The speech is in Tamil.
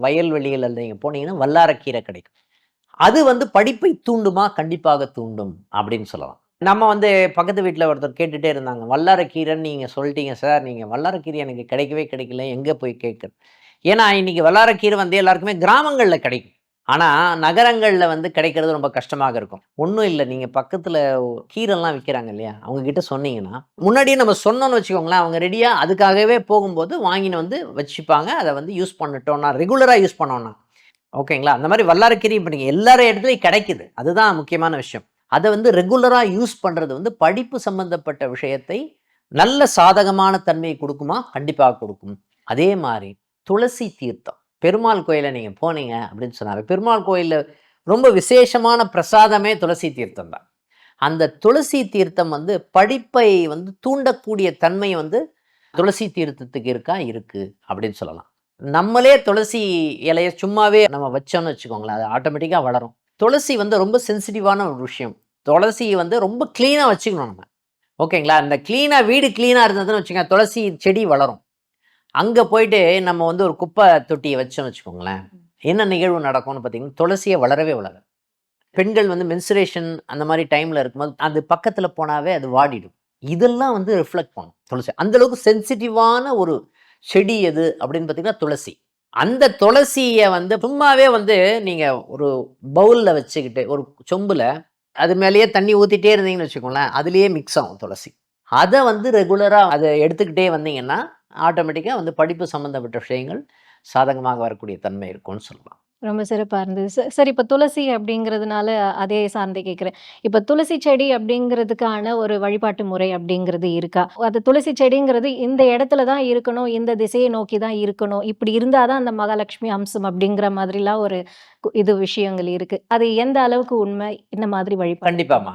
வயல்வெளிகள் நீங்க போனீங்கன்னா வல்லாரக்கீரை கிடைக்கும். அது வந்து படிப்பை தூண்டுமா? கண்டிப்பாக தூண்டும் அப்படின்னு சொல்லலாம். நம்ம வந்து பக்கத்து வீட்ல ஒருத்தர் கேட்டுட்டே இருந்தாங்க. வல்லாரக்கீரைன்னு நீங்க சொல்ட்டீங்க சார். நீங்க வல்லாரக்கீரை எனக்கு கிடைக்கவே கிடைக்கல. எங்க போய் கேட்கறது? ஏன்னா இன்னைக்கு வல்லாரக்கீரை வந்து எல்லாருக்குமே கிராமங்கள்ல கிடைக்கும். ஆனா நகரங்கள்ல வந்து கிடைக்கிறது ரொம்ப கஷ்டமாக இருக்கும். ஒண்ணும் இல்ல. நீங்க பக்கத்துல கீரைலாம் விக்கிறாங்க இல்லையா? அவங்க கிட்ட சொன்னீங்கன்னா, முன்னாடியே நம்ம சொன்னோம்னு வச்சுக்கோங்களேன், அவங்க ரெடியா அதுக்காகவே போகும்போது வாங்கின்னு வந்து வச்சுப்பாங்க. அத வந்து யூஸ் பண்ணட்டோம்னா, ரெகுலரா யூஸ் பண்ணோம்னா. ஓகேங்களா? அந்த மாரி வல்லாரக்கீரை இப்ப நீங்க எல்லார் இடத்துலயும் கிடைக்குது. அதுதான் முக்கியமான விஷயம். அத வந்து ரெகுலரா யூஸ் பண்றது வந்து படிப்பு சம்பந்தப்பட்ட விஷயத்தை நல்ல சாதகமான தன்மையை குடுக்குமா? கண்டிப்பாக குடுக்கும். அதே மாரி துளசி தீர்த்தம். பெருமாள் கோயில்ல நீங்க போனீங்க அப்படின்னு சொன்னாவே, பெருமாள் கோயில்ல ரொம்ப விசேஷமான பிரசாதமே துளசி தீர்த்தம் தான். அந்த துளசி தீர்த்தம் வந்து படிப்பை வந்து தூண்டக்கூடிய தன்மை வந்து துளசி தீர்த்தத்துக்கு இருக்கா? இருக்கு அப்படின்னு சொல்லலாம். நம்மளே துளசி இலைய சும்மாவே நம்ம வச்சோம்னு வச்சுக்கோங்களேன், அது ஆட்டோமேட்டிக்கா வளரும். துளசி வந்து ரொம்ப சென்சிட்டிவான ஒரு விஷயம். துளசிய வந்து ரொம்ப கிளீனா வச்சுக்கணும் நம்ம. ஓகேங்களா? அந்த கிளீனா வீடு கிளீனா இருந்ததுன்னு வச்சுக்கங்க, துளசி செடி வளரும். அங்க போயிட்டு நம்ம வந்து ஒரு குப்பை தொட்டிய வச்சோம்னு வச்சுக்கோங்களேன், என்ன நிகழ்வு நடக்கும்னு பார்த்தீங்கன்னா, துளசியே வளரவே வளராது. பெண்கள் வந்து மென்சுரேஷன் அந்த மாரி டைம்ல இருக்கும்போது, அது பக்கத்துல போனாவே அது வாடிடும். இதெல்லாம் வந்து ரிஃப்ளெக்ட் பண்ணும் துளசி. அந்த அளவுக்கு சென்சிட்டிவான ஒரு செடி எது அப்படின்னு பார்த்தீங்கன்னா, துளசி. அந்த துளசிய வந்து சும்மாவே வந்து நீங்க ஒரு பவுல்ல வச்சுக்கிட்டு, ஒரு சொம்புல அது மேலேயே தண்ணி ஊத்திட்டே இருந்தீங்கன்னு வச்சுக்கோங்களேன், அதிலேயே மிக்ஸ் ஆகும் துளசி. அத வந்து ரெகுலரா அத எடுத்துக்கிட்டே வந்தீங்கன்னா, ஆட்டோமேட்டிக்கா வந்து படிப்பு சம்மந்தப்பட்ட விஷயங்கள் சாதகமாக வரக்கூடிய தன்மை இருக்கும்னு சொல்லலாம். ரொம்ப சிறப்பா இருந்தது. சரி, இப்ப துளசி அப்படிங்கிறதுனால அதே சார்ந்தே கேட்கிறேன். இப்ப துளசி செடி அப்படிங்கிறதுக்கான ஒரு வழிபாட்டு முறை அப்படிங்கிறது இருக்கா? அது துளசி செடிங்கிறது இந்த இடத்துல தான் இருக்கணும், இந்த திசையை நோக்கி தான் இருக்கணும். இப்படி இருந்தா தான் அந்த மகாலட்சுமி அம்சம் அப்படிங்கிற மாதிரிலாம் ஒரு இது விஷயங்கள் இருக்கு. அது எந்த அளவுக்கு உண்மை? என்ன மாதிரி வழிபாடு? கண்டிப்பாம்மா.